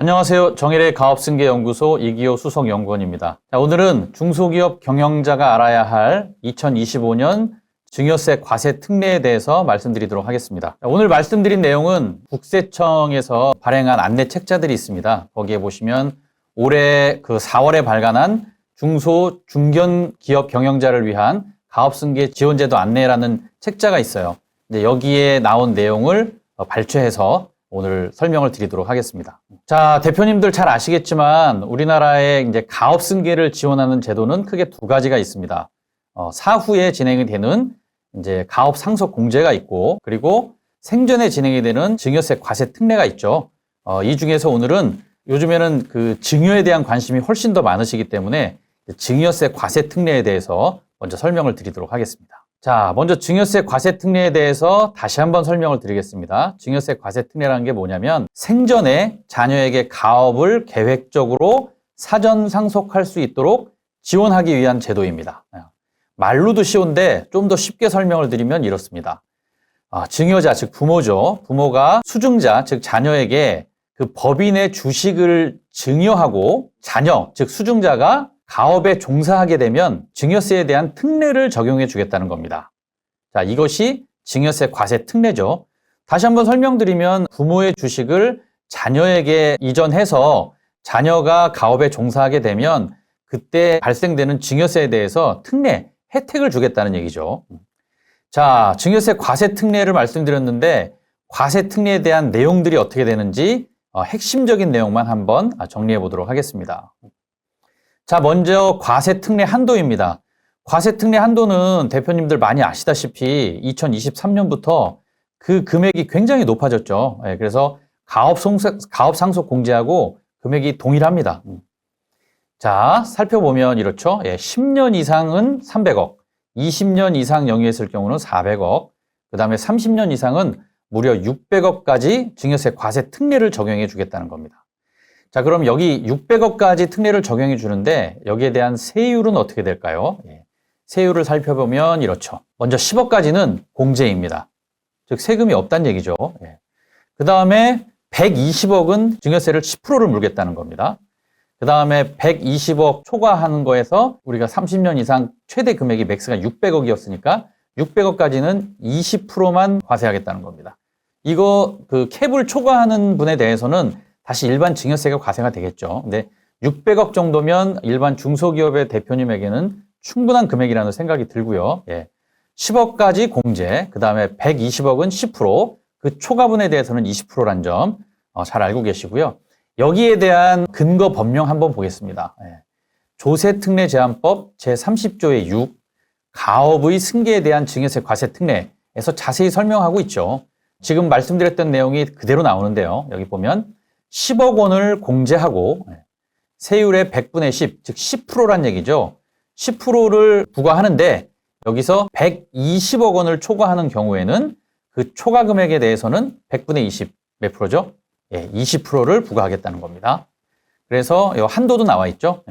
안녕하세요. 정일의 가업승계연구소 이기호 수석연구원입니다. 오늘은 중소기업 경영자가 알아야 할 2025년 증여세 과세 특례에 대해서 말씀드리도록 하겠습니다. 오늘 말씀드린 내용은 국세청에서 발행한 안내 책자들이 있습니다. 거기에 보시면 올해 4월에 발간한 중소 중견기업 경영자를 위한 가업승계 지원제도 안내라는 책자가 있어요. 근데 여기에 나온 내용을 발췌해서 오늘 설명을 드리도록 하겠습니다. 자, 대표님들 잘 아시겠지만 우리나라의 이제 가업승계를 지원하는 제도는 크게 두 가지가 있습니다. 사후에 진행이 되는 이제 가업 상속 공제가 있고, 그리고 생전에 진행이 되는 증여세 과세 특례가 있죠. 이 중에서 오늘은 요즘에는 그 증여에 대한 관심이 훨씬 더 많으시기 때문에 증여세 과세 특례에 대해서 먼저 설명을 드리도록 하겠습니다. 자, 먼저 증여세 과세 특례에 대해서 다시 한번 설명을 드리겠습니다. 증여세 과세 특례라는 게 뭐냐면 생전에 자녀에게 가업을 계획적으로 사전 상속할 수 있도록 지원하기 위한 제도입니다. 말로도 쉬운데 좀 더 쉽게 설명을 드리면 이렇습니다. 증여자, 즉 부모죠. 부모가 수증자, 즉 자녀에게 그 법인의 주식을 증여하고 자녀, 즉 수증자가 가업에 종사하게 되면 증여세에 대한 특례를 적용해 주겠다는 겁니다. 자, 이것이 증여세 과세 특례죠. 다시 한번 설명드리면 부모의 주식을 자녀에게 이전해서 자녀가 가업에 종사하게 되면 그때 발생되는 증여세에 대해서 특례, 혜택을 주겠다는 얘기죠. 자, 증여세 과세 특례를 말씀드렸는데 과세 특례에 대한 내용들이 어떻게 되는지 핵심적인 내용만 한번 정리해 보도록 하겠습니다. 자, 먼저 과세 특례 한도입니다. 과세 특례 한도는 대표님들 많이 아시다시피 2023년부터 그 금액이 굉장히 높아졌죠. 그래서 가업 상속 공제하고 금액이 동일합니다. 자, 살펴보면 이렇죠. 10년 이상은 300억, 20년 이상 영유했을 경우는 400억, 그 다음에 30년 이상은 무려 600억까지 증여세 과세 특례를 적용해 주겠다는 겁니다. 자, 그럼 여기 600억까지 특례를 적용해 주는데 여기에 대한 세율은 어떻게 될까요? 세율을 살펴보면 이렇죠. 먼저 10억까지는 공제입니다. 즉 세금이 없다는 얘기죠. 그 다음에 120억은 증여세를 10%를 물겠다는 겁니다. 그 다음에 120억 초과하는 거에서 우리가 30년 이상 최대 금액이 맥스가 600억이었으니까 600억까지는 20%만 과세하겠다는 겁니다. 이거 그 캡을 초과하는 분에 대해서는 다시 일반 증여세가 과세가 되겠죠. 근데 600억 정도면 일반 중소기업의 대표님에게는 충분한 금액이라는 생각이 들고요. 10억까지 공제, 그 다음에 120억은 10%, 그 초과분에 대해서는 20%란 점 잘 알고 계시고요. 여기에 대한 근거 법령 한번 보겠습니다. 조세특례제한법 제30조의 6, 가업의 승계에 대한 증여세 과세 특례에서 자세히 설명하고 있죠. 지금 말씀드렸던 내용이 그대로 나오는데요. 여기 보면 10억 원을 공제하고 세율의 100분의 10, 즉 10%란 얘기죠. 10%를 부과하는데 여기서 120억 원을 초과하는 경우에는 그 초과 금액에 대해서는 100분의 20, 몇 프로죠? 20%를 부과하겠다는 겁니다. 그래서 이 한도도 나와 있죠.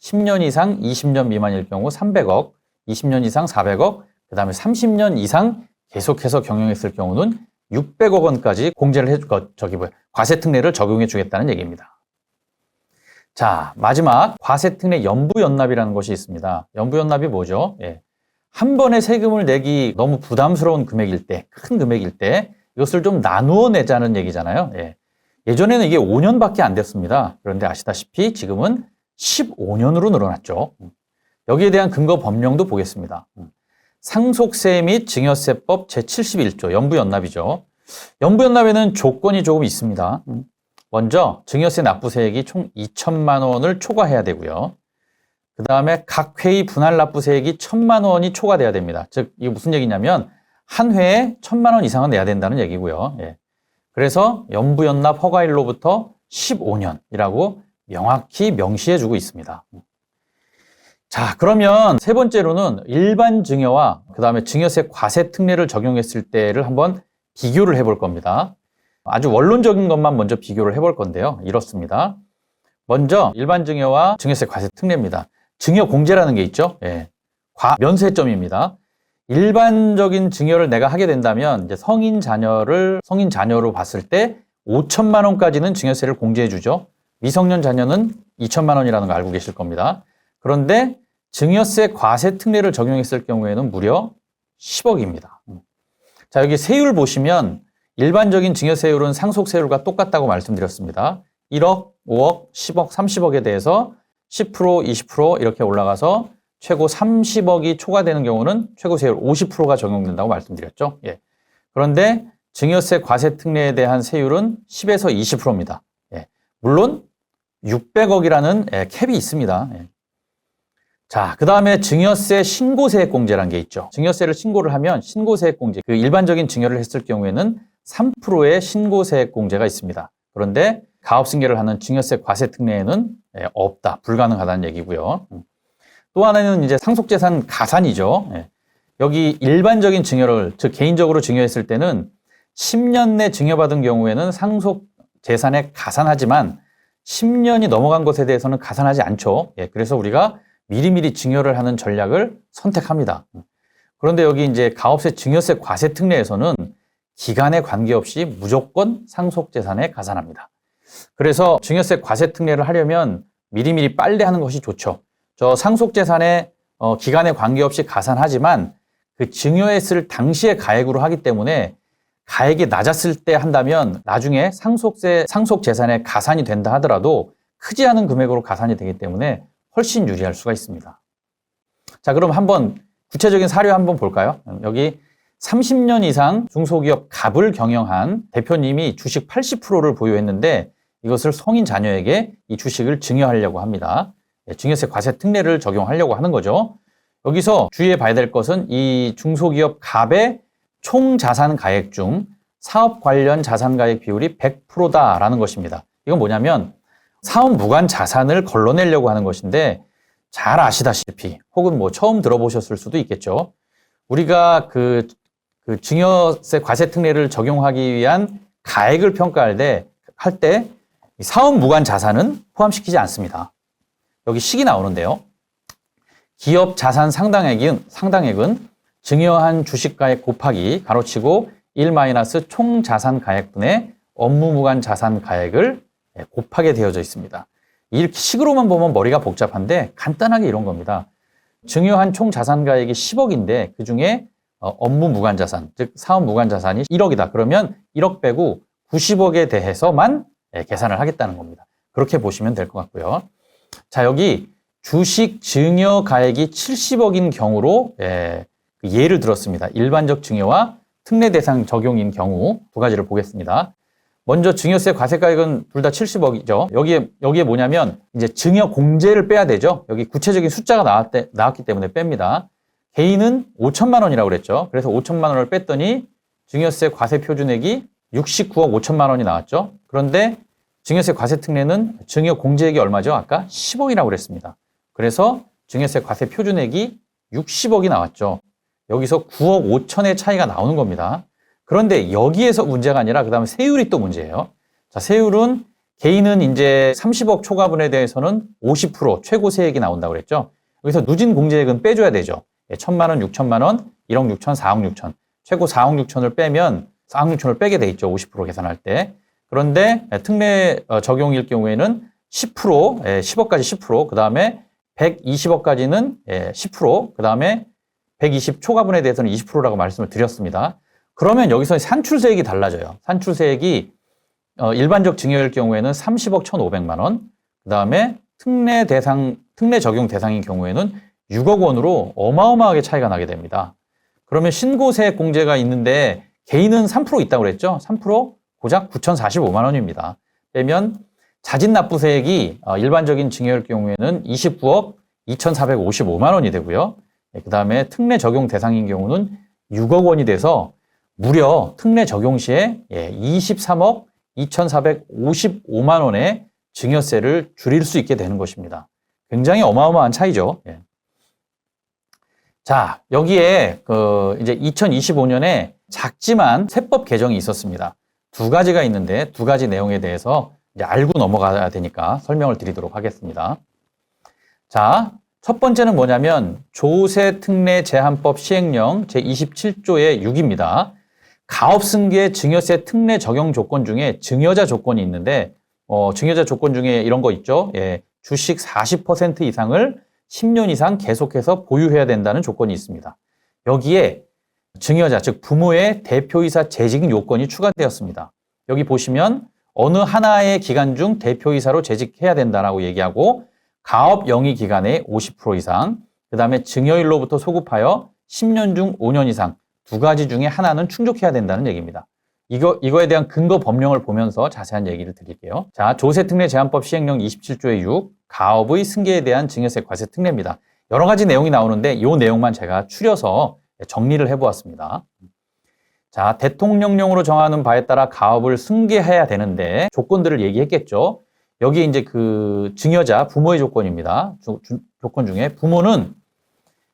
10년 이상 20년 미만일 경우 300억, 20년 이상 400억, 그 다음에 30년 이상 계속해서 경영했을 경우는 600억 원까지 공제를 과세 특례를 적용해 주겠다는 얘기입니다. 자, 마지막 과세 특례 연부연납이라는 것이 있습니다. 연부연납이 뭐죠? 한 번에 세금을 내기 너무 부담스러운 금액일 때, 큰 금액일 때 이것을 좀 나누어 내자는 얘기잖아요. 예전에는 이게 5년밖에 안 됐습니다. 그런데 아시다시피 지금은 15년으로 늘어났죠. 여기에 대한 근거 법령도 보겠습니다. 상속세 및 증여세법 제71조 연부연납이죠. 연부연납에는 조건이 조금 있습니다. 먼저 증여세 납부세액이 총 2천만 원을 초과해야 되고요. 그 다음에 각 회의 분할 납부세액이 1,000만 원이 초과돼야 됩니다. 즉 이게 무슨 얘기냐면 한 회에 1,000만 원 이상은 내야 된다는 얘기고요. 그래서 연부연납 허가일로부터 15년이라고 명확히 명시해주고 있습니다. 자, 그러면 세 번째로는 일반 증여와 그 다음에 증여세 과세 특례를 적용했을 때를 한번 비교를 해볼 겁니다. 아주 원론적인 것만 먼저 비교를 해볼 건데요. 이렇습니다. 먼저 일반 증여와 증여세 과세 특례입니다. 증여 공제라는 게 있죠. 면세점입니다. 일반적인 증여를 내가 하게 된다면 이제 성인 자녀로 봤을 때 5천만 원까지는 증여세를 공제해 주죠. 미성년 자녀는 2천만 원이라는 거 알고 계실 겁니다. 그런데 증여세 과세 특례를 적용했을 경우에는 무려 10억입니다. 자, 여기 세율 보시면 일반적인 증여세율은 상속세율과 똑같다고 말씀드렸습니다. 1억, 5억, 10억, 30억에 대해서 10%, 20% 이렇게 올라가서 최고 30억이 초과되는 경우는 최고 세율 50%가 적용된다고 말씀드렸죠. 예. 그런데 증여세 과세 특례에 대한 세율은 10에서 20%입니다. 예. 물론 600억이라는 캡이 있습니다. 예. 자, 그 다음에 증여세 신고세액공제라는 게 있죠. 증여세를 신고를 하면 신고세액공제, 그 일반적인 증여를 했을 경우에는 3%의 신고세액공제가 있습니다. 그런데 가업승계를 하는 증여세 과세 특례에는 없다, 불가능하다는 얘기고요. 또 하나는 이제 상속재산 가산이죠. 여기 일반적인 증여를, 즉 개인적으로 증여했을 때는 10년 내 증여받은 경우에는 상속재산에 가산하지만 10년이 넘어간 것에 대해서는 가산하지 않죠. 그래서 우리가 미리미리 증여를 하는 전략을 선택합니다. 그런데 여기 이제 가업세 증여세 과세 특례에서는 기간에 관계없이 무조건 상속재산에 가산합니다. 그래서 증여세 과세 특례를 하려면 미리미리 빨리 하는 것이 좋죠. 저 상속재산에 기간에 관계없이 가산하지만 그 증여했을 당시에 가액으로 하기 때문에 가액이 낮았을 때 한다면 나중에 상속재산에 가산이 된다 하더라도 크지 않은 금액으로 가산이 되기 때문에 훨씬 유리할 수가 있습니다. 자, 그럼 한번 구체적인 사례 한번 볼까요? 여기 30년 이상 중소기업 갑을 경영한 대표님이 주식 80%를 보유했는데 이것을 성인 자녀에게 이 주식을 증여하려고 합니다. 증여세 과세 특례를 적용하려고 하는 거죠. 여기서 주의해 봐야 될 것은 이 중소기업 갑의 총 자산 가액 중 사업 관련 자산 가액 비율이 100%다라는 것입니다. 이건 뭐냐면 사업 무관 자산을 걸러내려고 하는 것인데 잘 아시다시피 혹은 뭐 처음 들어보셨을 수도 있겠죠. 우리가 그 증여세 과세 특례를 적용하기 위한 가액을 평가할 때 사업 무관 자산은 포함시키지 않습니다. 여기 식이 나오는데요. 기업 자산 상당액은 증여한 주식가액 곱하기 가로치고 1- 총 자산 가액분의 업무 무관 자산 가액을 곱하게 되어져 있습니다. 이렇게 식으로만 보면 머리가 복잡한데 간단하게 이런 겁니다. 증여한 총 자산 가액이 10억인데 그중에 업무 무관 자산, 즉 사업 무관 자산이 1억이다. 그러면 1억 빼고 90억에 대해서만 계산을 하겠다는 겁니다. 그렇게 보시면 될 것 같고요. 자, 여기 주식 증여 가액이 70억인 경우로 예를 들었습니다. 일반적 증여와 특례 대상 적용인 경우 두 가지를 보겠습니다. 먼저 증여세 과세가액은 둘 다 70억이죠. 여기에 뭐냐면 이제 증여 공제를 빼야 되죠. 여기 구체적인 숫자가 나왔기 때문에 뺍니다. 개인은 5천만 원이라고 그랬죠. 그래서 5천만 원을 뺐더니 증여세 과세 표준액이 69억 5천만 원이 나왔죠. 그런데 증여세 과세 특례는 증여 공제액이 얼마죠? 아까 10억이라고 그랬습니다. 그래서 증여세 과세 표준액이 60억이 나왔죠. 여기서 9억 5천의 차이가 나오는 겁니다. 그런데 여기에서 문제가 아니라 그 다음에 세율이 또 문제예요. 자, 세율은 개인은 이제 30억 초과분에 대해서는 50% 최고 세액이 나온다고 그랬죠. 여기서 누진 공제액은 빼줘야 되죠. 1,000만 원, 6천만 원, 1억 6천, 4억 6천. 최고 4억 6천을 빼면 4억 6천을 빼게 돼 있죠. 50% 계산할 때. 그런데 특례 적용일 경우에는 10%, 10억까지 10%, 그 다음에 120억까지는 10%, 그 다음에 120 초과분에 대해서는 20%라고 말씀을 드렸습니다. 그러면 여기서 산출세액이 달라져요. 산출세액이 일반적 증여일 경우에는 30억 1,500만 원, 그 다음에 특례 적용 대상인 경우에는 6억 원으로 어마어마하게 차이가 나게 됩니다. 그러면 신고세액 공제가 있는데 개인은 3% 있다고 그랬죠? 3% 고작 9,045만 원입니다. 빼면 자진납부세액이 일반적인 증여일 경우에는 29억 2,455만 원이 되고요. 그 다음에 특례 적용 대상인 경우는 6억 원이 돼서 무려 특례 적용 시에 23억 2,455만 원의 증여세를 줄일 수 있게 되는 것입니다. 굉장히 어마어마한 차이죠. 자, 여기에 이제 2025년에 작지만 세법 개정이 있었습니다. 두 가지가 있는데 두 가지 내용에 대해서 이제 알고 넘어가야 되니까 설명을 드리도록 하겠습니다. 자, 첫 번째는 뭐냐면 조세특례 제한법 시행령 제27조의 6입니다. 가업승계 증여세 특례 적용 조건 중에 증여자 조건이 있는데 증여자 조건 중에 이런 거 있죠. 예, 주식 40% 이상을 10년 이상 계속해서 보유해야 된다는 조건이 있습니다. 여기에 증여자, 즉 부모의 대표이사 재직 요건이 추가되었습니다. 여기 보시면 어느 하나의 기간 중 대표이사로 재직해야 된다라고 얘기하고 가업 영위 기간의 50% 이상, 그 다음에 증여일로부터 소급하여 10년 중 5년 이상 두 가지 중에 하나는 충족해야 된다는 얘기입니다. 이거에 대한 근거 법령을 보면서 자세한 얘기를 드릴게요. 자, 조세특례 제한법 시행령 27조의 6, 가업의 승계에 대한 증여세 과세 특례입니다. 여러 가지 내용이 나오는데 이 내용만 제가 추려서 정리를 해보았습니다. 자, 대통령령으로 정하는 바에 따라 가업을 승계해야 되는데 조건들을 얘기했겠죠. 여기 이제 그 증여자 부모의 조건입니다. 조건 중에 부모는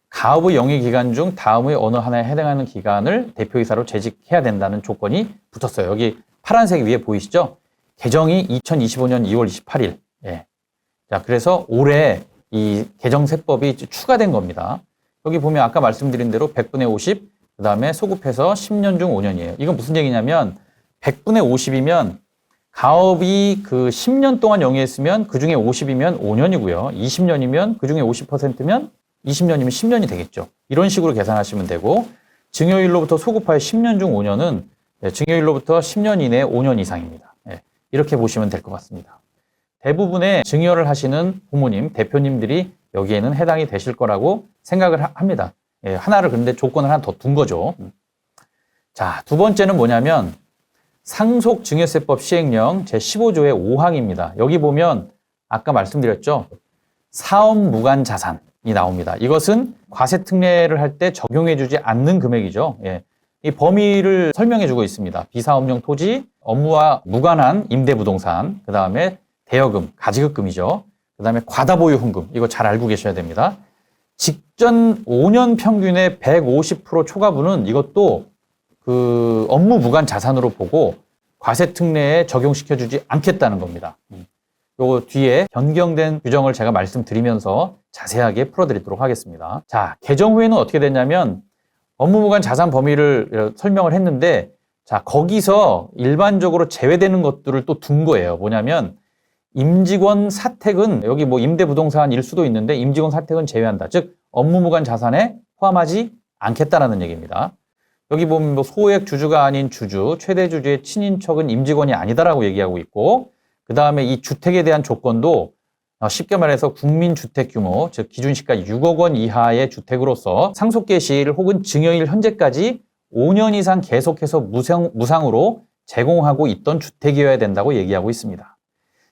가업의 영위 기간 중 다음의 어느 하나에 해당하는 기간을 대표이사로 재직해야 된다는 조건이 붙었어요. 여기 파란색 위에 보이시죠? 개정이 2025년 2월 28일. 예. 자, 그래서 올해 이 개정세법이 추가된 겁니다. 여기 보면 아까 말씀드린 대로 100분의 50, 그 다음에 소급해서 10년 중 5년이에요. 이건 무슨 얘기냐면 100분의 50이면 가업이 그 10년 동안 영위했으면 그 중에 50이면 5년이고요. 20년이면 그 중에 50%면 20년이면 10년이 되겠죠. 이런 식으로 계산하시면 되고 증여일로부터 소급하여 10년 중 5년은 증여일로부터 10년 이내 5년 이상입니다. 이렇게 보시면 될 것 같습니다. 대부분의 증여를 하시는 부모님, 대표님들이 여기에는 해당이 되실 거라고 생각을 합니다. 하나를 그런데 조건을 하나 더 둔 거죠. 자, 두 번째는 뭐냐면 상속증여세법 시행령 제15조의 5항입니다. 여기 보면 아까 말씀드렸죠. 사업무관 자산이 나옵니다. 이것은 과세특례를 할 때 적용해주지 않는 금액이죠. 이 범위를 설명해주고 있습니다. 비사업용 토지, 업무와 무관한 임대부동산, 그 다음에 대여금, 가지급금이죠. 그 다음에 과다보유 훈금, 이거 잘 알고 계셔야 됩니다. 직전 5년 평균의 150% 초과분은 이것도 그 업무 무관 자산으로 보고 과세특례에 적용시켜주지 않겠다는 겁니다. 요거 뒤에 변경된 규정을 제가 말씀드리면서 자세하게 풀어드리도록 하겠습니다. 자, 개정 후에는 어떻게 됐냐면 업무 무관 자산 범위를 설명을 했는데 자, 거기서 일반적으로 제외되는 것들을 또 둔 거예요. 뭐냐면 임직원 사택은 여기 뭐 임대부동산일 수도 있는데 임직원 사택은 제외한다. 즉 업무 무관 자산에 포함하지 않겠다라는 얘기입니다. 여기 보면 뭐 소액 주주가 아닌 주주, 최대 주주의 친인척은 임직원이 아니다라고 얘기하고 있고 그 다음에 이 주택에 대한 조건도 쉽게 말해서 국민주택 규모, 즉 기준시가 6억 원 이하의 주택으로서 상속개시일 혹은 증여일 현재까지 5년 이상 계속해서 무상으로 제공하고 있던 주택이어야 된다고 얘기하고 있습니다.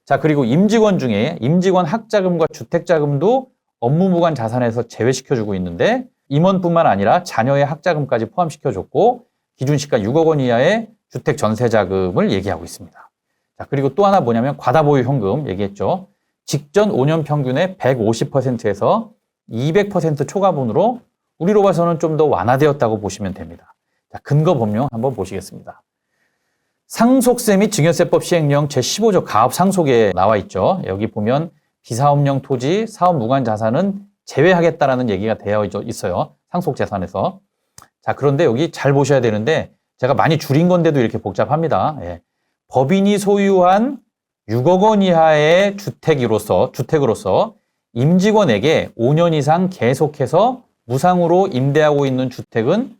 자, 그리고 임직원 중에 임직원 학자금과 주택자금도 업무무관 자산에서 제외시켜주고 있는데 임원뿐만 아니라 자녀의 학자금까지 포함시켜줬고 기준시가 6억 원 이하의 주택 전세자금을 얘기하고 있습니다. 자, 그리고 또 하나 뭐냐면 과다보유 현금 얘기했죠. 직전 5년 평균의 150%에서 200% 초과분으로 우리로 봐서는 좀 더 완화되었다고 보시면 됩니다. 자, 근거 법령 한번 보시겠습니다. 상속세 및 증여세법 시행령 제15조 가업 상속에 나와 있죠. 여기 보면 비사업용 토지, 사업 무관 자산은 제외하겠다라는 얘기가 되어 있어요. 상속재산에서. 자, 그런데 여기 잘 보셔야 되는데 제가 많이 줄인 건데도 이렇게 복잡합니다. 법인이 소유한 6억 원 이하의 주택으로서 임직원에게 5년 이상 계속해서 무상으로 임대하고 있는 주택은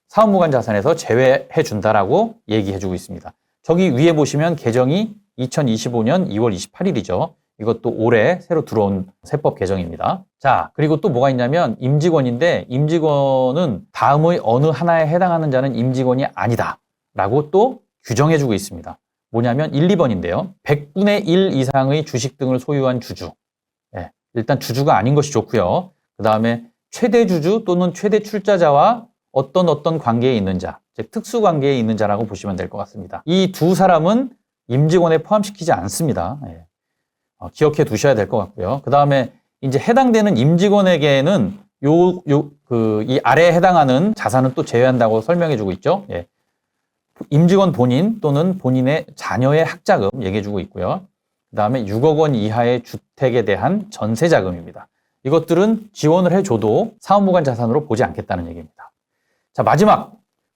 사업무관 자산에서 제외해 준다라고 얘기해 주고 있습니다. 저기 위에 보시면 개정이 2025년 2월 28일이죠. 이것도 올해 새로 들어온 세법 개정입니다. 자, 그리고 또 뭐가 있냐면 임직원인데 임직원은 다음의 어느 하나에 해당하는 자는 임직원이 아니다 라고 또 규정해 주고 있습니다. 뭐냐면 1, 2번인데요. 100분의 1 이상의 주식 등을 소유한 주주. 일단 주주가 아닌 것이 좋고요. 그 다음에 최대 주주 또는 최대 출자자와 어떤 관계에 있는 자, 즉 특수관계에 있는 자라고 보시면 될 것 같습니다. 이 두 사람은 임직원에 포함시키지 않습니다. 기억해 두셔야 될 것 같고요. 그 다음에 이제 해당되는 임직원에게는 이 아래에 해당하는 자산은 또 제외한다고 설명해 주고 있죠. 임직원 본인 또는 본인의 자녀의 학자금 얘기해 주고 있고요. 그 다음에 6억 원 이하의 주택에 대한 전세자금입니다. 이것들은 지원을 해줘도 사업무관 자산으로 보지 않겠다는 얘기입니다. 자, 마지막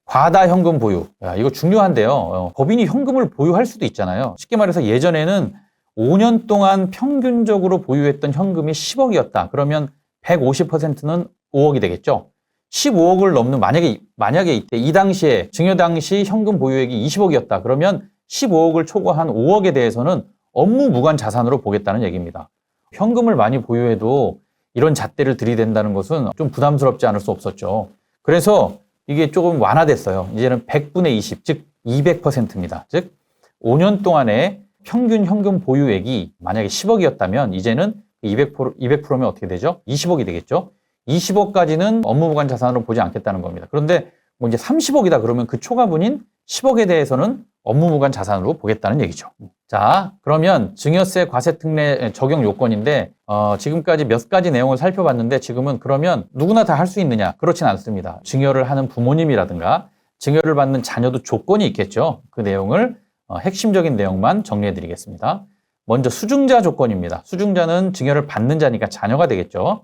과다 현금 보유. 야, 이거 중요한데요. 법인이 현금을 보유할 수도 있잖아요. 쉽게 말해서 예전에는 5년 동안 평균적으로 보유했던 현금이 10억이었다. 그러면 150%는 5억이 되겠죠. 15억을 넘는 만약에 이때 이 당시에 증여 당시 현금 보유액이 20억이었다. 그러면 15억을 초과한 5억에 대해서는 업무 무관 자산으로 보겠다는 얘기입니다. 현금을 많이 보유해도 이런 잣대를 들이댄다는 것은 좀 부담스럽지 않을 수 없었죠. 그래서 이게 조금 완화됐어요. 이제는 100분의 20, 즉 200%입니다. 즉 5년 동안의 평균 현금 보유액이 만약에 10억이었다면 이제는 200%면 어떻게 되죠? 20억이 되겠죠? 20억까지는 업무무관 자산으로 보지 않겠다는 겁니다. 그런데 뭐 이제 30억이다 그러면 그 초과분인 10억에 대해서는 업무무관 자산으로 보겠다는 얘기죠. 자, 그러면 증여세 과세특례 적용 요건인데 지금까지 몇 가지 내용을 살펴봤는데 지금은 그러면 누구나 다 할 수 있느냐? 그렇진 않습니다. 증여를 하는 부모님이라든가 증여를 받는 자녀도 조건이 있겠죠. 그 내용을 핵심적인 내용만 정리해 드리겠습니다. 먼저 수증자 조건입니다. 수증자는 증여를 받는 자니까 자녀가 되겠죠.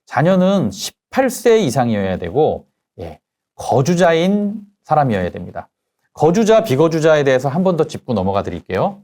자녀는 18세 이상이어야 되고 거주자인 사람이어야 됩니다. 거주자, 비거주자에 대해서 한 번 더 짚고 넘어가 드릴게요.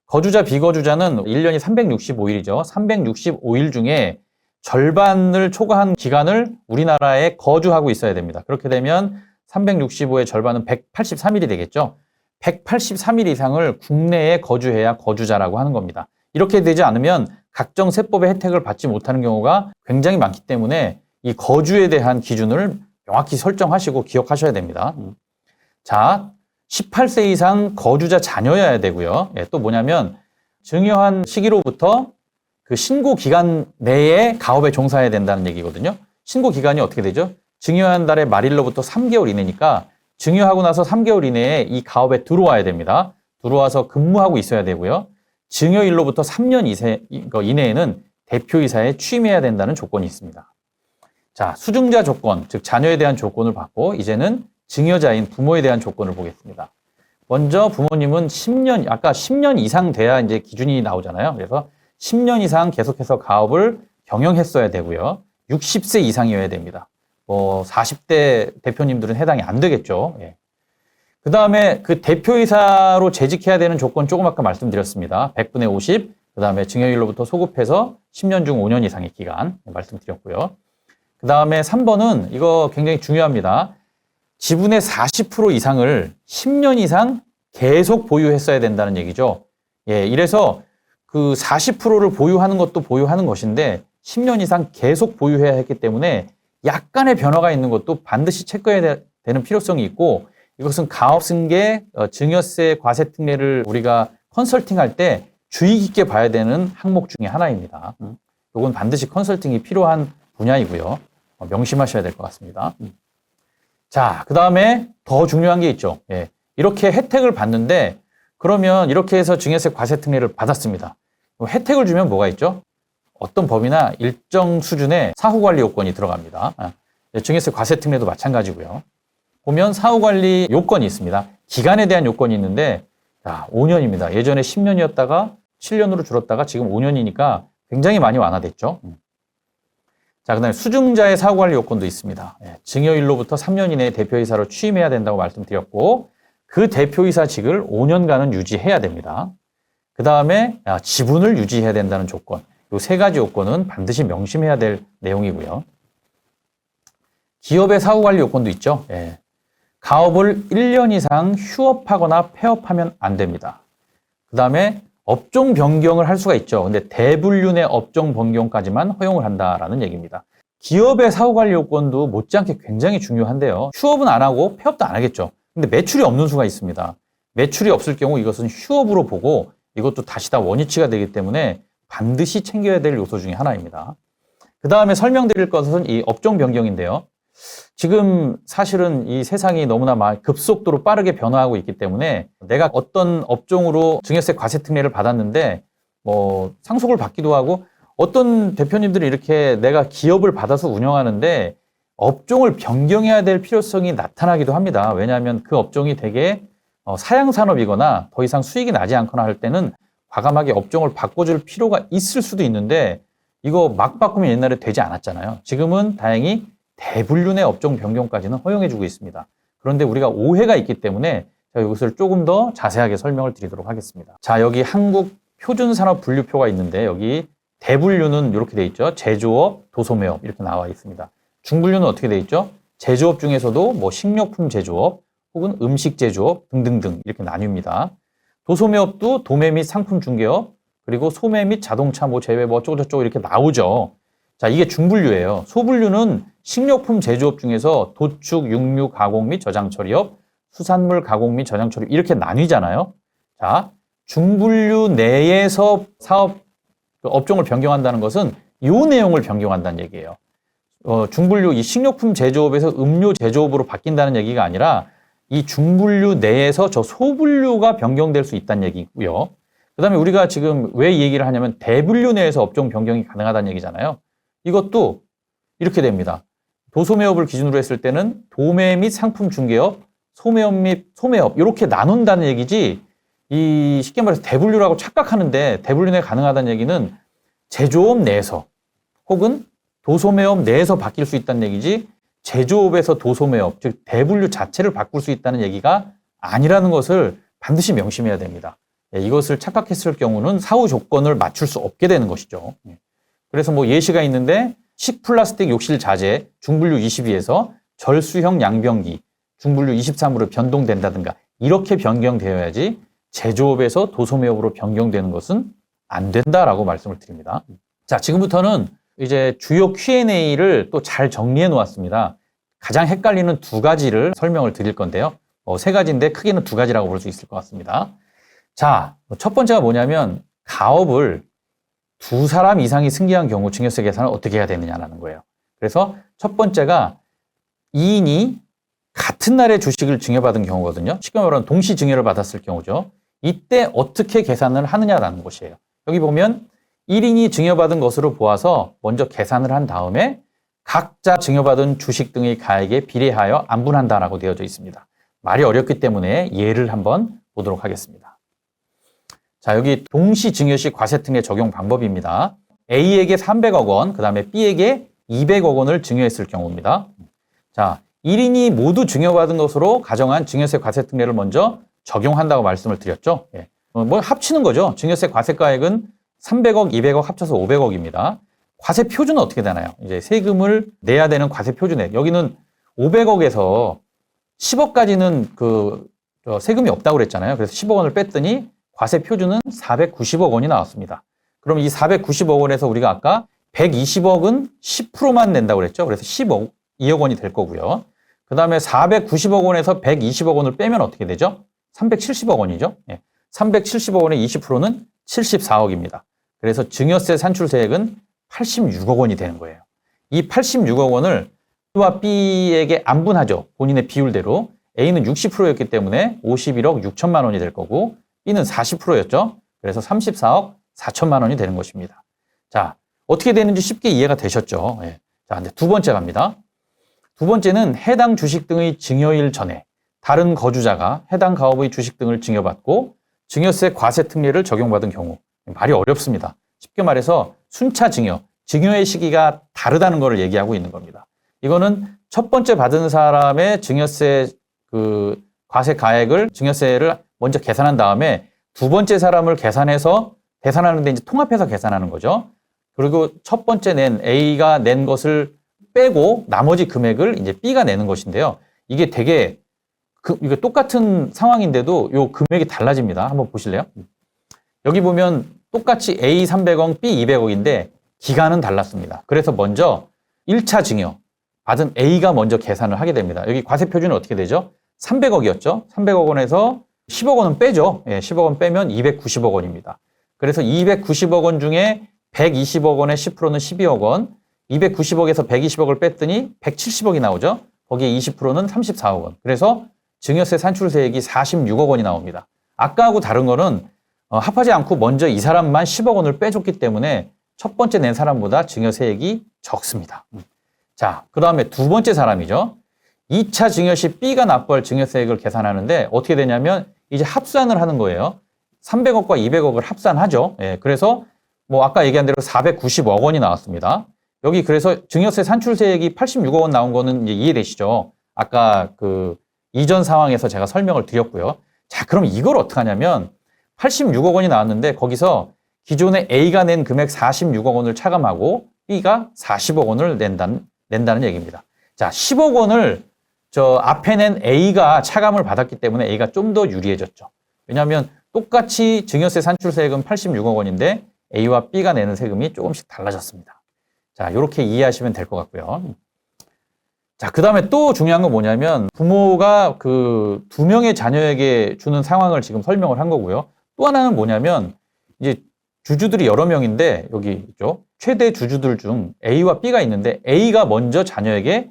거주자, 비거주자는 1년이 365일이죠. 365일 중에 절반을 초과한 기간을 우리나라에 거주하고 있어야 됩니다. 그렇게 되면 365의 절반은 183일이 되겠죠. 183일 이상을 국내에 거주해야 거주자라고 하는 겁니다. 이렇게 되지 않으면 각종 세법의 혜택을 받지 못하는 경우가 굉장히 많기 때문에 이 거주에 대한 기준을 명확히 설정하시고 기억하셔야 됩니다. 자, 18세 이상 거주자 자녀여야 되고요. 또 뭐냐면 증여한 시기로부터 그 신고 기간 내에 가업에 종사해야 된다는 얘기거든요. 신고 기간이 어떻게 되죠? 증여한 달의 말일로부터 3개월 이내니까 증여하고 나서 3개월 이내에 이 가업에 들어와야 됩니다. 들어와서 근무하고 있어야 되고요. 증여일로부터 3년 이내에는 대표이사에 취임해야 된다는 조건이 있습니다. 자, 수증자 조건, 즉 자녀에 대한 조건을 받고 이제는 증여자인 부모에 대한 조건을 보겠습니다. 먼저 부모님은 10년, 아까 10년 이상 돼야 이제 기준이 나오잖아요. 그래서 10년 이상 계속해서 가업을 경영했어야 되고요. 60세 이상이어야 됩니다. 40대 대표님들은 해당이 안 되겠죠. 그 다음에 그 대표이사로 재직해야 되는 조건 조금 아까 말씀드렸습니다. 100분의 50, 그 다음에 증여일로부터 소급해서 10년 중 5년 이상의 기간 말씀드렸고요. 그 다음에 3번은 이거 굉장히 중요합니다. 지분의 40% 이상을 10년 이상 계속 보유했어야 된다는 얘기죠. 이래서 그 40%를 보유하는 것도 보유하는 것인데 10년 이상 계속 보유해야 했기 때문에 약간의 변화가 있는 것도 반드시 체크해야 되는 필요성이 있고 이것은 가업승계 증여세 과세특례를 우리가 컨설팅할 때 주의 깊게 봐야 되는 항목 중에 하나입니다. 이건 반드시 컨설팅이 필요한 분야이고요. 명심하셔야 될 것 같습니다. 자, 그 다음에 더 중요한 게 있죠. 이렇게 혜택을 받는데 그러면 이렇게 해서 증여세 과세특례를 받았습니다. 혜택을 주면 뭐가 있죠? 어떤 법이나 일정 수준의 사후관리 요건이 들어갑니다. 증여세 과세특례도 마찬가지고요. 보면 사후관리 요건이 있습니다. 기간에 대한 요건이 있는데 5년입니다. 예전에 10년이었다가 7년으로 줄었다가 지금 5년이니까 굉장히 많이 완화됐죠. 자, 그 다음에 수증자의 사후관리 요건도 있습니다. 증여일로부터 3년 이내에 대표이사로 취임해야 된다고 말씀드렸고 그 대표이사직을 5년간은 유지해야 됩니다. 그 다음에 지분을 유지해야 된다는 조건. 이 세 가지 요건은 반드시 명심해야 될 내용이고요. 기업의 사후관리 요건도 있죠. 가업을 1년 이상 휴업하거나 폐업하면 안 됩니다. 그 다음에 업종 변경을 할 수가 있죠. 근데 대분류의 업종 변경까지만 허용을 한다라는 얘기입니다. 기업의 사후관리 요건도 못지않게 굉장히 중요한데요. 휴업은 안 하고 폐업도 안 하겠죠. 근데 매출이 없는 수가 있습니다. 매출이 없을 경우 이것은 휴업으로 보고 이것도 다시 다 원위치가 되기 때문에 반드시 챙겨야 될 요소 중에 하나입니다. 그 다음에 설명드릴 것은 이 업종 변경인데요. 지금 사실은 이 세상이 너무나 급속도로 빠르게 변화하고 있기 때문에 내가 어떤 업종으로 증여세 과세특례를 받았는데 상속을 받기도 하고 어떤 대표님들이 이렇게 내가 기업을 받아서 운영하는데 업종을 변경해야 될 필요성이 나타나기도 합니다. 왜냐하면 그 업종이 되게 사양산업이거나 더 이상 수익이 나지 않거나 할 때는 과감하게 업종을 바꿔줄 필요가 있을 수도 있는데 이거 막 바꾸면 옛날에 되지 않았잖아요. 지금은 다행히 대분류의 업종 변경까지는 허용해주고 있습니다. 그런데 우리가 오해가 있기 때문에 제가 이것을 조금 더 자세하게 설명을 드리도록 하겠습니다. 자, 여기 한국 표준산업 분류표가 있는데 여기 대분류는 이렇게 돼 있죠. 제조업, 도소매업 이렇게 나와 있습니다. 중분류는 어떻게 돼 있죠? 제조업 중에서도 뭐 식료품 제조업 혹은 음식 제조업 등등등 이렇게 나뉩니다. 도소매업도 도매 및 상품 중개업 그리고 소매 및 자동차 뭐 제외 뭐 어쩌고저쩌고 이렇게 나오죠. 자, 이게 중분류예요. 소분류는 식료품 제조업 중에서 도축, 육류 가공 및 저장 처리업, 수산물 가공 및 저장 처리업 이렇게 나뉘잖아요. 자, 중분류 내에서 사업 업종을 변경한다는 것은 이 내용을 변경한다는 얘기예요. 중분류 이 식료품 제조업에서 음료 제조업으로 바뀐다는 얘기가 아니라 이 중분류 내에서 저 소분류가 변경될 수 있다는 얘기고요. 그다음에 우리가 지금 왜 이 얘기를 하냐면 대분류 내에서 업종 변경이 가능하다는 얘기잖아요. 이것도 이렇게 됩니다. 도소매업을 기준으로 했을 때는 도매 및 상품 중개업, 소매업 및 소매업 이렇게 나눈다는 얘기지 이 쉽게 말해서 대분류라고 착각하는데 대분류 내에 가능하다는 얘기는 제조업 내에서 혹은 도소매업 내에서 바뀔 수 있다는 얘기지 제조업에서 도소매업, 즉 대분류 자체를 바꿀 수 있다는 얘기가 아니라는 것을 반드시 명심해야 됩니다. 이것을 착각했을 경우는 사후 조건을 맞출 수 없게 되는 것이죠. 그래서 뭐 예시가 있는데 식플라스틱 욕실 자재 중분류 22에서 절수형 양변기 중분류 23으로 변동된다든가 이렇게 변경되어야지 제조업에서 도소매업으로 변경되는 것은 안 된다라고 말씀을 드립니다. 자, 지금부터는 이제 주요 Q&A를 또 잘 정리해 놓았습니다. 가장 헷갈리는 두 가지를 설명을 드릴 건데요. 세 가지인데 크게는 두 가지라고 볼 수 있을 것 같습니다. 자, 첫 번째가 뭐냐면 가업을 두 사람 이상이 승계한 경우 증여세 계산을 어떻게 해야 되느냐라는 거예요. 그래서 첫 번째가 2인이 같은 날에 주식을 증여받은 경우거든요. 쉽게 말하면 동시 증여를 받았을 경우죠. 이때 어떻게 계산을 하느냐라는 것이에요. 여기 보면 1인이 증여받은 것으로 보아서 먼저 계산을 한 다음에 각자 증여받은 주식 등의 가액에 비례하여 안분한다라고 되어져 있습니다. 말이 어렵기 때문에 예를 한번 보도록 하겠습니다. 자, 여기 동시 증여 시 과세특례 적용 방법입니다. A에게 300억 원, 그 다음에 B에게 200억 원을 증여했을 경우입니다. 자, 1인이 모두 증여받은 것으로 가정한 증여세 과세특례를 먼저 적용한다고 말씀을 드렸죠. 예. 뭐 합치는 거죠. 증여세 과세가액은 300억, 200억 합쳐서 500억입니다. 과세 표준은 어떻게 되나요? 이제 세금을 내야 되는 과세 표준액. 여기는 500억에서 10억까지는 세금이 없다고 그랬잖아요. 그래서 10억 원을 뺐더니 과세 표준은 490억 원이 나왔습니다. 그럼 이 490억 원에서 우리가 아까 120억은 10%만 낸다고 그랬죠. 그래서 2억 원이 될 거고요. 그 다음에 490억 원에서 120억 원을 빼면 어떻게 되죠? 370억 원이죠. 예. 370억 원의 20%는 74억입니다. 그래서 증여세 산출세액은 86억 원이 되는 거예요. 이 86억 원을 A와 B에게 안분하죠. 본인의 비율대로. A는 60%였기 때문에 51억 6천만 원이 될 거고 B는 40%였죠. 그래서 34억 4천만 원이 되는 것입니다. 자, 어떻게 되는지 쉽게 이해가 되셨죠? 예. 자, 근데 두 번째 갑니다. 두 번째는 해당 주식 등의 증여일 전에 다른 거주자가 해당 가업의 주식 등을 증여받고 증여세 과세특례를 적용받은 경우. 말이 어렵습니다. 쉽게 말해서 순차 증여, 증여의 시기가 다르다는 것을 얘기하고 있는 겁니다. 이거는 첫 번째 받은 사람의 증여세 과세 가액을 증여세를 먼저 계산한 다음에 두 번째 사람을 계산하는데 이제 통합해서 계산하는 거죠. 그리고 첫 번째 A가 낸 것을 빼고 나머지 금액을 이제 B가 내는 것인데요. 이게 되게 이게 똑같은 상황인데도 요 금액이 달라집니다. 한번 보실래요? 여기 보면 똑같이 A 300억, B 200억인데 기간은 달랐습니다. 그래서 먼저 1차 증여 받은 A가 먼저 계산을 하게 됩니다. 여기 과세 표준은 어떻게 되죠? 300억이었죠. 300억 원에서 10억 원은 빼죠. 예, 10억 원 빼면 290억 원입니다. 그래서 290억 원 중에 120억 원의 10%는 12억 원, 290억에서 120억을 뺐더니 170억이 나오죠. 거기에 20%는 34억 원. 그래서 증여세 산출세액이 46억 원이 나옵니다. 아까하고 다른 거는 합하지 않고 먼저 이 사람만 10억 원을 빼줬기 때문에 첫 번째 낸 사람보다 증여세액이 적습니다. 자, 그 다음에 두 번째 사람이죠. 2차 증여 시 B가 납부할 증여세액을 계산하는데 어떻게 되냐면 이제 합산을 하는 거예요. 300억과 200억을 합산하죠. 예, 그래서 뭐 아까 얘기한 대로 490억 원이 나왔습니다. 여기 그래서 증여세 산출세액이 86억 원 나온 거는 이제 이해되시죠? 아까 이전 상황에서 제가 설명을 드렸고요. 자, 그럼 이걸 어떻게 하냐면 86억 원이 나왔는데 거기서 기존에 A가 낸 금액 46억 원을 차감하고 B가 40억 원을 낸다는 얘기입니다. 자, 10억 원을 저 앞에 낸 A가 차감을 받았기 때문에 A가 좀 더 유리해졌죠. 왜냐하면 똑같이 증여세 산출세액은 86억 원인데 A와 B가 내는 세금이 조금씩 달라졌습니다. 자, 이렇게 이해하시면 될 것 같고요. 자, 그 다음에 또 중요한 건 뭐냐면 부모가 그 2명의 자녀에게 주는 상황을 지금 설명을 한 거고요. 또 하나는 뭐냐면 이제 주주들이 여러 명인데 여기 있죠. 최대 주주들 중 A와 B가 있는데 A가 먼저 자녀에게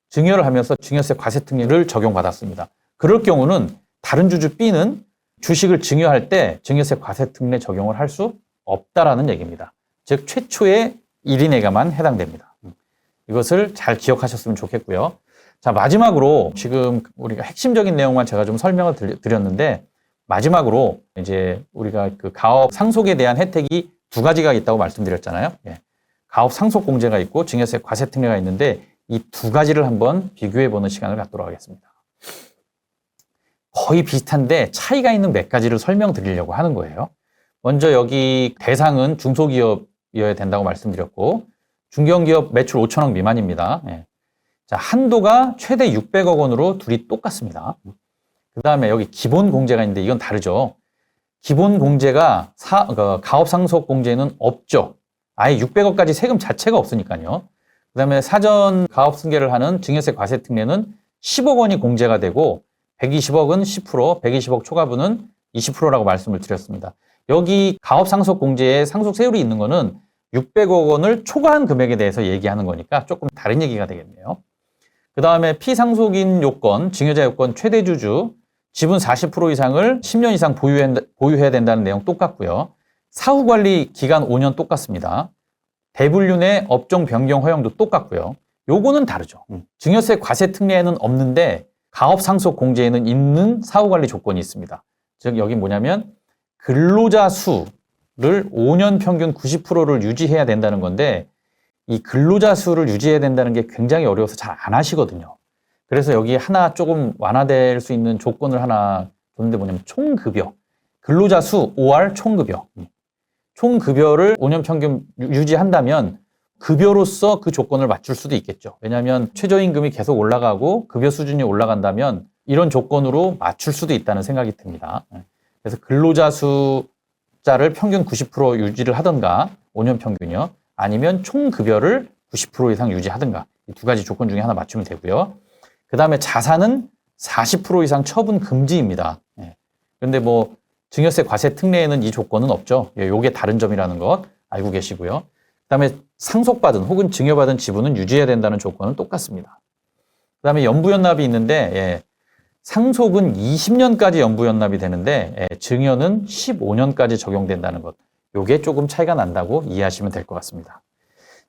증여를 하면서 증여세 과세특례를 적용받았습니다. 그럴 경우는 다른 주주 B는 주식을 증여할 때 증여세 과세특례 적용을 할 수 없다라는 얘기입니다. 즉 최초의 1인에게만 해당됩니다. 이것을 잘 기억하셨으면 좋겠고요. 자, 마지막으로 지금 우리가 핵심적인 내용만 제가 좀 설명을 드렸는데 마지막으로 이제 우리가 그 가업 상속에 대한 혜택이 2가지가 있다고 말씀드렸잖아요. 예. 가업 상속 공제가 있고 증여세 과세 특례가 있는데 이 2가지를 한번 비교해 보는 시간을 갖도록 하겠습니다. 거의 비슷한데 차이가 있는 몇 가지를 설명드리려고 하는 거예요. 먼저 여기 대상은 중소기업이어야 된다고 말씀드렸고 중견기업 매출 5천억 미만입니다. 예. 자, 한도가 최대 600억 원으로 둘이 똑같습니다. 그 다음에 여기 기본 공제가 있는데 이건 다르죠. 기본 공제가 가업 상속 공제는 없죠. 아예 600억까지 세금 자체가 없으니까요. 그 다음에 사전 가업 승계를 하는 증여세 과세 특례는 10억 원이 공제가 되고 120억은 10%, 120억 초과분은 20%라고 말씀을 드렸습니다. 여기 가업 상속 공제에 상속 세율이 있는 거는 600억 원을 초과한 금액에 대해서 얘기하는 거니까 조금 다른 얘기가 되겠네요. 그 다음에 피상속인 요건, 증여자 요건 최대 주주, 지분 40% 이상을 10년 이상 보유해야 된다는 내용 똑같고요. 사후관리 기간 5년 똑같습니다. 대불륜의 업종 변경 허용도 똑같고요. 요거는 다르죠. 증여세 과세 특례에는 없는데 가업 상속 공제에는 있는 사후관리 조건이 있습니다. 즉 여기 뭐냐면 근로자 수를 5년 평균 90%를 유지해야 된다는 건데 이 근로자 수를 유지해야 된다는 게 굉장히 어려워서 잘 안 하시거든요. 그래서 여기 하나 조금 완화될 수 있는 조건을 하나 뒀는데 뭐냐면 총급여. 근로자 수 5할 총급여. 총급여를 5년 평균 유지한다면 급여로서 그 조건을 맞출 수도 있겠죠. 왜냐하면 최저임금이 계속 올라가고 급여 수준이 올라간다면 이런 조건으로 맞출 수도 있다는 생각이 듭니다. 그래서 근로자 숫자를 평균 90% 유지를 하던가 5년 평균이요. 아니면 총급여를 90% 이상 유지하든가 이 2가지 조건 중에 하나 맞추면 되고요. 그 다음에 자산은 40% 이상 처분 금지입니다. 그런데 뭐 증여세 과세 특례에는 이 조건은 없죠. 요게 다른 점이라는 것 알고 계시고요. 그 다음에 상속받은 혹은 증여받은 지분은 유지해야 된다는 조건은 똑같습니다. 그 다음에 연부연납이 있는데 상속은 20년까지 연부연납이 되는데 증여는 15년까지 적용된다는 것. 요게 조금 차이가 난다고 이해하시면 될 것 같습니다.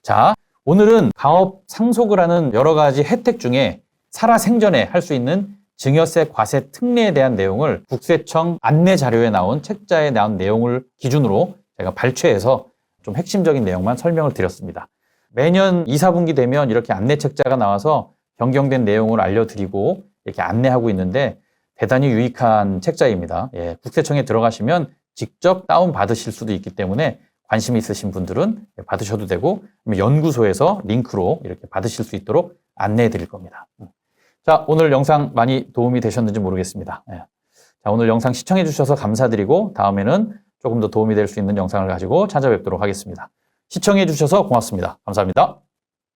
자, 오늘은 가업 상속을 하는 여러 가지 혜택 중에 살아생전에 할 수 있는 증여세 과세 특례에 대한 내용을 국세청 안내 자료에 나온 책자에 나온 내용을 기준으로 제가 발췌해서 좀 핵심적인 내용만 설명을 드렸습니다. 매년 2, 4분기 되면 이렇게 안내 책자가 나와서 변경된 내용을 알려드리고 이렇게 안내하고 있는데 대단히 유익한 책자입니다. 국세청에 들어가시면 직접 다운받으실 수도 있기 때문에 관심 있으신 분들은 받으셔도 되고 연구소에서 링크로 이렇게 받으실 수 있도록 안내해 드릴 겁니다. 자, 오늘 영상 많이 도움이 되셨는지 모르겠습니다. 자, 오늘 영상 시청해 주셔서 감사드리고 다음에는 조금 더 도움이 될 수 있는 영상을 가지고 찾아뵙도록 하겠습니다. 시청해 주셔서 고맙습니다. 감사합니다.